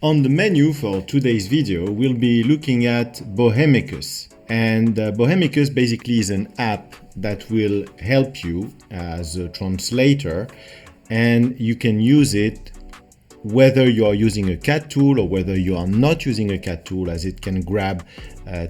On the menu for today's video, we'll be looking at Bohemicus. And Bohemicus basically is an app that will help you as a translator, and you can use it whether you are using a CAT tool or whether you are not using a CAT tool, as it can grab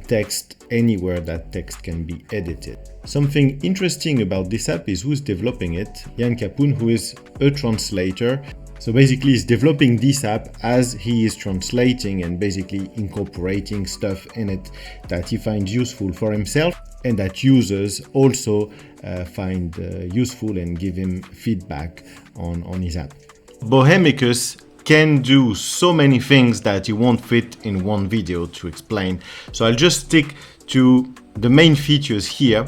text anywhere that text can be edited. Something interesting about this app is who's developing it. Jan Kapoen, who is a translator. So basically he's developing this app as he is translating and basically incorporating stuff in it that he finds useful for himself and that users also find useful and give him feedback on his app. Bohemicus can do so many things that it won't fit in one video to explain. So I'll just stick to the main features here,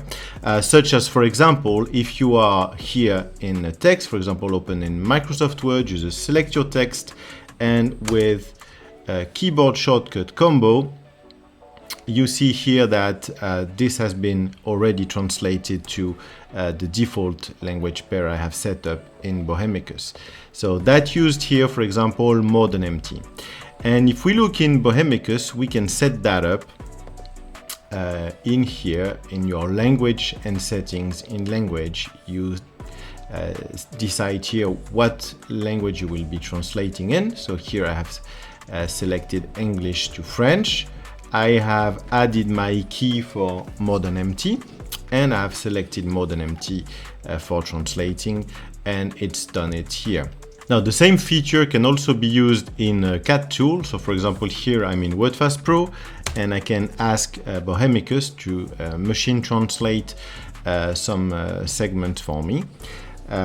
such as, for example, if you are here in a text, for example, open in Microsoft Word, you just select your text, and with a keyboard shortcut combo, you see here that this has been already translated to the default language pair I have set up in Bohemicus. So that used here, for example, more than empty. And if we look in Bohemicus, we can set that up in here in your language and settings. In language, you decide here what language you will be translating in. So here I have selected English to French. I have added my key for more than empty, and I have selected more than empty for translating, and it's done it here. Now the same feature can also be used in a CAT tool. So for example, here I'm in WordFast Pro, and I can ask Bohemicus to machine translate some segment for me,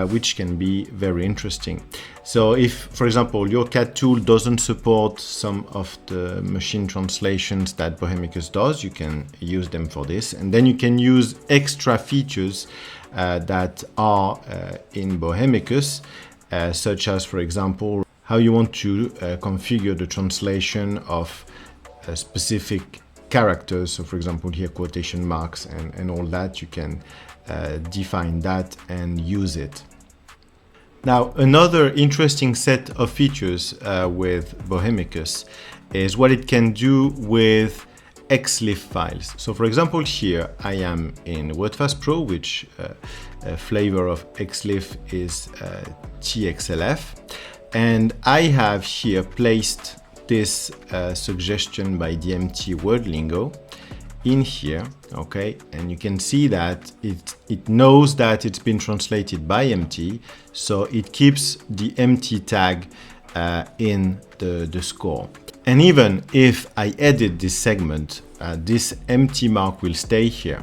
which can be very interesting. So if, for example, your CAT tool doesn't support some of the machine translations that Bohemicus does, you can use them for this. And then you can use extra features that are in Bohemicus, such as, for example, how you want to configure the translation of specific characters. So for example, here quotation marks and all that, you can define that and use it. Now, another interesting set of features with Bohemicus is what it can do with XLIF files. So for example, here I am in WordFast Pro, which flavor of XLIF is TXLF. And I have here placed this suggestion by DMT word lingo in here, okay, and you can see that it knows that it's been translated by MT, so it keeps the MT tag in the score. And even if I edit this segment, this MT mark will stay here.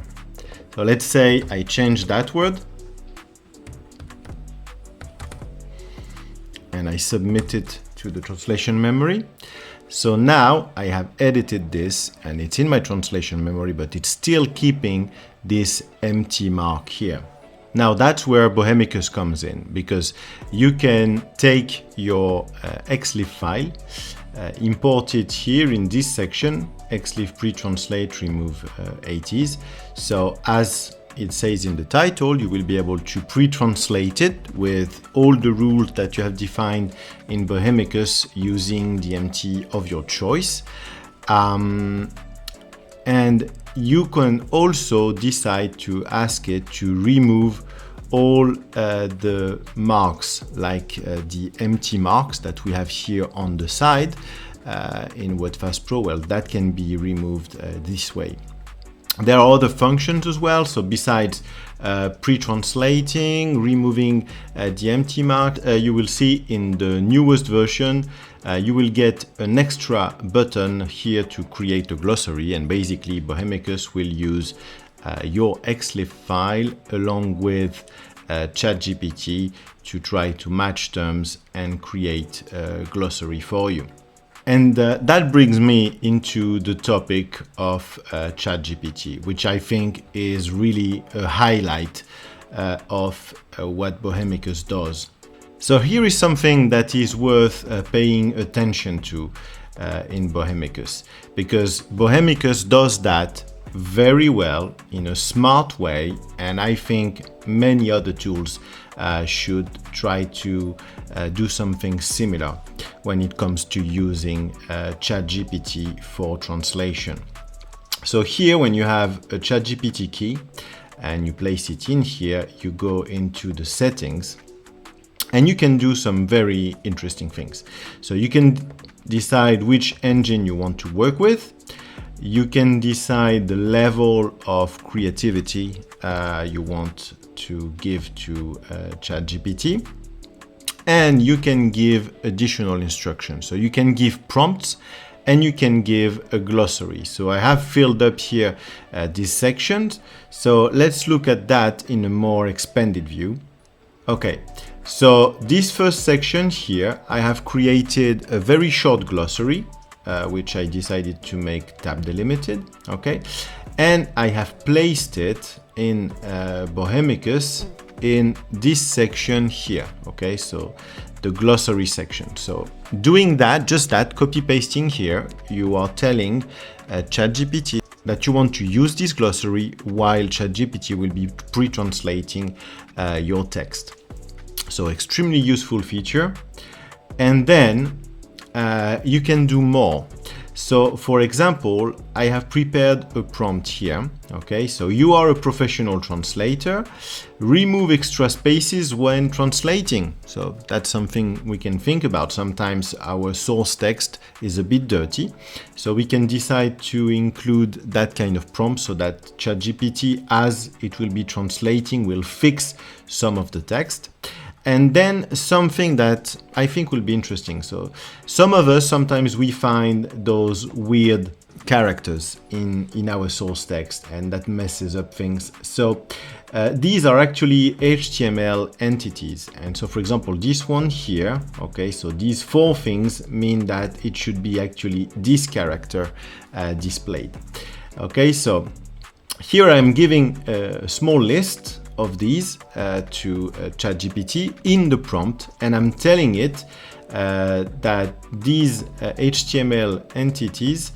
So let's say I change that word and I submit it to the translation memory. So now I have edited this and it's in my translation memory, but it's still keeping this empty mark here. Now that's where Bohemicus comes in, because you can take your XLIF file, import it here in this section, XLIF pre-translate, remove 80s. So as it says in the title, you will be able to pre-translate it with all the rules that you have defined in Bohemicus using the MT of your choice. And you can also decide to ask it to remove all the marks, like the empty marks that we have here on the side in WordFast Pro. Well, that can be removed this way. There are other functions as well. So besides pre-translating, removing the empty mark, you will see in the newest version, you will get an extra button here to create a glossary. And basically Bohemicus will use your XLIF file along with ChatGPT to try to match terms and create a glossary for you. And that brings me into the topic of ChatGPT, which I think is really a highlight of what Bohemicus does. So here is something that is worth paying attention to in Bohemicus, because Bohemicus does that very well in a smart way, and I think many other tools should try to do something similar when it comes to using ChatGPT for translation. So here, when you have a ChatGPT key and you place it in here, you go into the settings and you can do some very interesting things. So you can decide which engine you want to work with. You can decide the level of creativity you want to give to ChatGPT. And you can give additional instructions. So you can give prompts and you can give a glossary. So I have filled up here these sections. So let's look at that in a more expanded view. Okay, so this first section here, I have created a very short glossary, which I decided to make tab delimited, okay? And I have placed it in Bohemicus in this section here, okay? So the glossary section. So doing that, just that, copy pasting here, you are telling ChatGPT that you want to use this glossary while ChatGPT will be pre-translating your text. So extremely useful feature. And then you can do more. So for example, I have prepared a prompt here. Okay, so you are a professional translator. Remove extra spaces when translating. So that's something we can think about. Sometimes our source text is a bit dirty. So we can decide to include that kind of prompt so that ChatGPT, as it will be translating, will fix some of the text. And then something that I think will be interesting. So some of us, sometimes we find those weird characters in our source text, and that messes up things. So these are actually HTML entities. And so for example, this one here, okay, so these 4 things mean that it should be actually this character displayed. Okay, so here I'm giving a small list of these to ChatGPT in the prompt, and I'm telling it that these HTML entities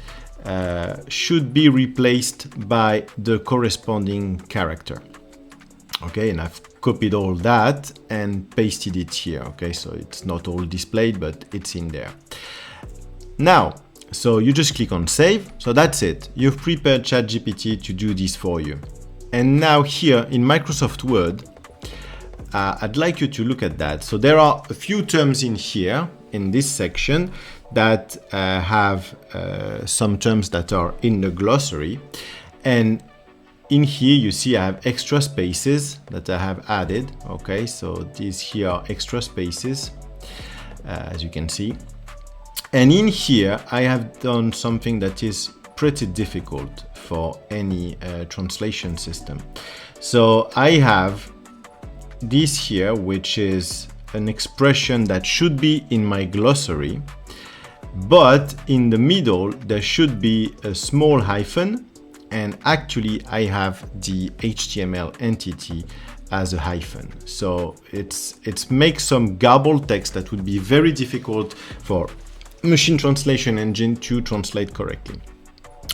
should be replaced by the corresponding character. Okay, and I've copied all that and pasted it here. Okay, so it's not all displayed, but it's in there. Now, so you just click on save. So that's it. You've prepared ChatGPT to do this for you. And now here in Microsoft Word, I'd like you to look at that. So there are a few terms in here, in this section, that have some terms that are in the glossary. And in here, you see I have extra spaces that I have added. Okay, so these here are extra spaces, as you can see. And in here, I have done something that is pretty difficult for any translation system. So I have this here, which is an expression that should be in my glossary, but in the middle there should be a small hyphen, and actually I have the HTML entity as a hyphen. So it's makes some garbled text that would be very difficult for machine translation engine to translate correctly.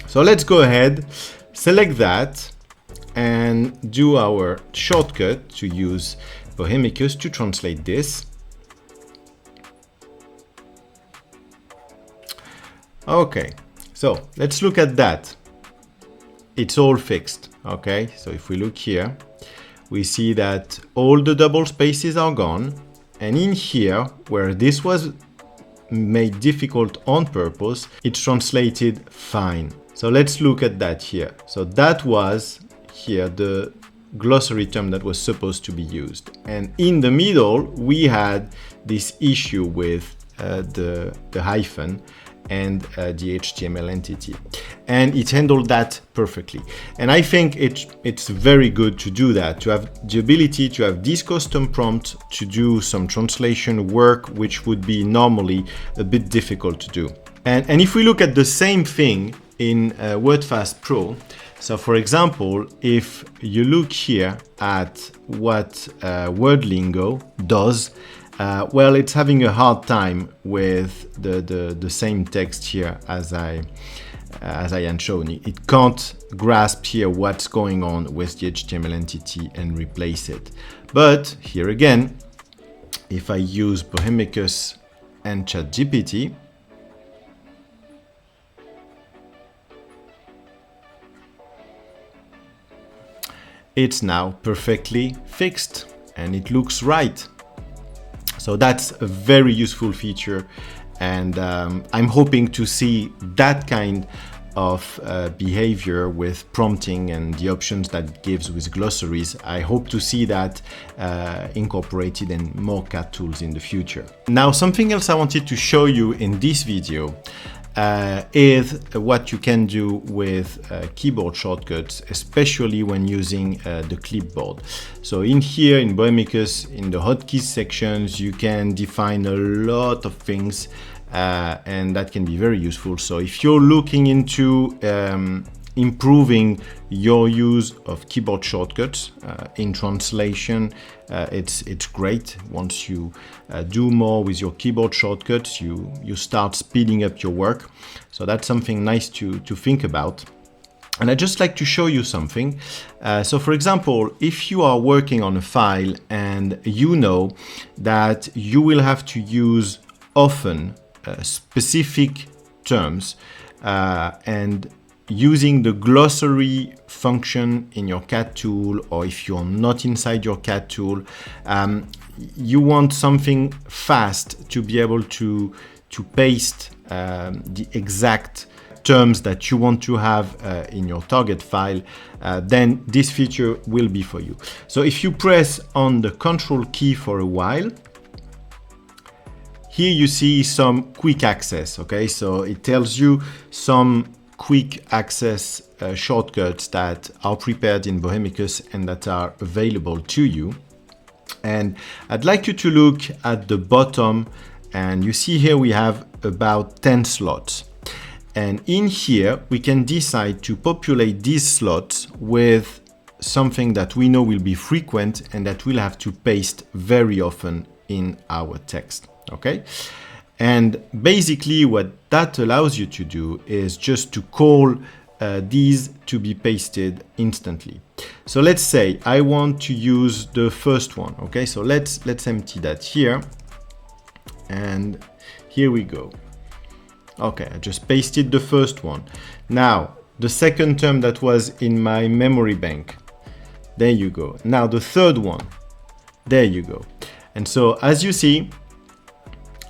So let's go ahead, select that, and do our shortcut to use Bohemicus to translate this. Okay, so let's look at that. It's all fixed. Okay, so if we look here, we see that all the double spaces are gone. And in here, where this was made difficult on purpose, it's translated fine. So let's look at that here. So that was here the glossary term that was supposed to be used. And in the middle, we had this issue with the hyphen and the HTML entity. And it handled that perfectly. And I think it's very good to do that, to have the ability to have this custom prompt to do some translation work, which would be normally a bit difficult to do. And if we look at the same thing in WordFast Pro, so for example, if you look here at what WordLingo does, well, it's having a hard time with the same text here as I as I had shown, it can't grasp here what's going on with the HTML entity and replace it. But here again, if I use Bohemicus and ChatGPT, it's now perfectly fixed and it looks right. So that's a very useful feature, and I'm hoping to see that kind of behavior with prompting and the options that it gives with glossaries. I hope to see that incorporated in more CAT tools in the future. Now, something else I wanted to show you in this video is what you can do with keyboard shortcuts, especially when using the clipboard. So in here in Bohemicus, in the hotkeys sections, you can define a lot of things and that can be very useful. So if you're looking into improving your use of keyboard shortcuts in translation, it's great. Once you do more with your keyboard shortcuts, you start speeding up your work. So that's something nice to think about. And I'd just like to show you something. So for example, if you are working on a file and you know that you will have to use often specific terms and using the glossary function in your CAT tool, or if you're not inside your CAT tool, you want something fast to be able to paste the exact terms that you want to have in your target file, then this feature will be for you. So if you press on the Control key for a while, here you see some quick access, okay? So it tells you some quick access shortcuts that are prepared in Bohemicus and that are available to you. And I'd like you to look at the bottom, and you see here we have about 10 slots. And in here, we can decide to populate these slots with something that we know will be frequent and that we'll have to paste very often in our text, okay? And basically what that allows you to do is just to call these to be pasted instantly. So let's say I want to use the first one, okay? So let's empty that here, and here we go. Okay, I just pasted the first one. Now, the second term that was in my memory bank, there you go. Now the third one, there you go. And so as you see,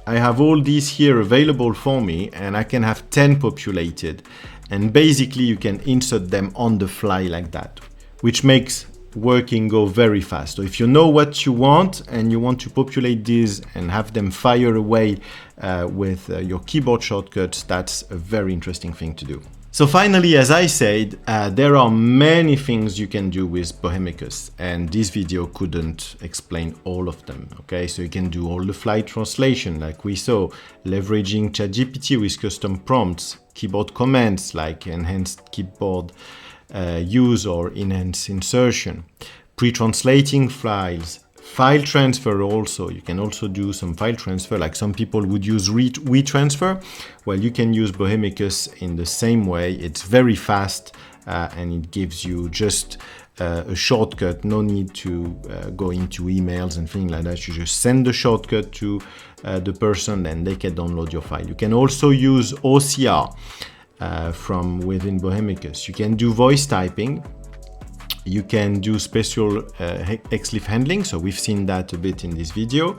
I have all these here available for me, and I can have 10 populated, and basically you can insert them on the fly like that, which makes working go very fast. So if you know what you want and you want to populate these and have them fire away with your keyboard shortcuts, that's a very interesting thing to do. So finally, as I said, there are many things you can do with Bohemicus, and this video couldn't explain all of them, okay? So you can do all the flight translation like we saw, leveraging ChatGPT with custom prompts, keyboard commands like enhanced keyboard use or enhanced insertion, pre-translating files, file transfer also. You can also do some file transfer, like some people would use WeTransfer. Well, you can use Bohemicus in the same way. It's very fast and it gives you just a shortcut. No need to go into emails and things like that. You just send the shortcut to the person and they can download your file. You can also use OCR from within Bohemicus. You can do voice typing. You can do special XLIF handling, so we've seen that a bit in this video.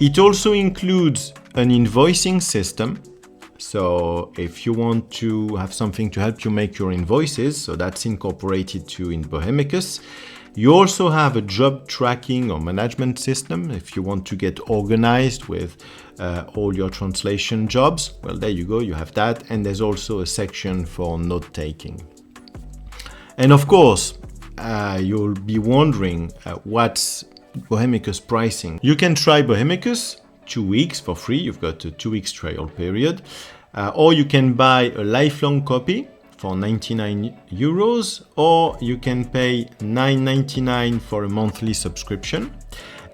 It also includes an invoicing system. So if you want to have something to help you make your invoices, so that's incorporated too in Bohemicus. You also have a job tracking or management system if you want to get organized with all your translation jobs. Well, there you go, you have that. And there's also a section for note taking. And of course, you'll be wondering what's Bohemicus pricing. You can try Bohemicus 2 weeks for free. You've got a 2 weeks trial period, or you can buy a lifelong copy for 99 euros, or you can pay 9.99 for a monthly subscription.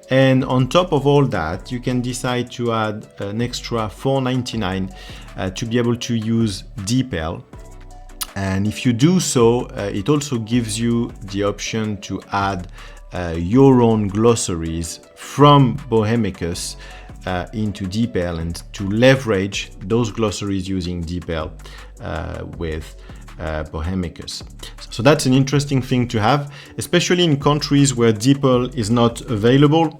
And on top of all that, you can decide to add an extra 4.99 to be able to use DeepL And if you do so, it also gives you the option to add your own glossaries from Bohemicus into DeepL and to leverage those glossaries using DeepL with Bohemicus. So that's an interesting thing to have, especially in countries where DeepL is not available.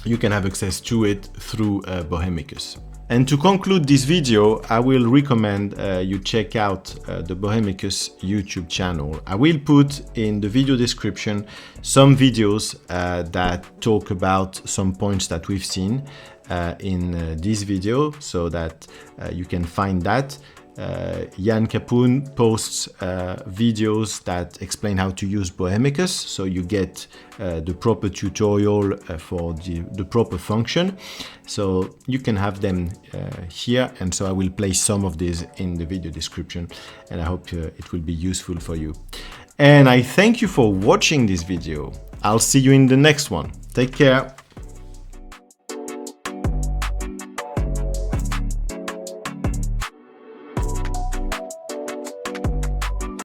You can have access to it through Bohemicus. And to conclude this video, I will recommend you check out the Bohemicus YouTube channel. I will put in the video description some videos that talk about some points that we've seen in this video, so that you can find that. Jan Capoon posts videos that explain how to use Bohemicus, so you get the proper tutorial for the proper function. So you can have them here, and so I will place some of these in the video description, and I hope it will be useful for you. And I thank you for watching this video. I'll see you in the next one. Take care.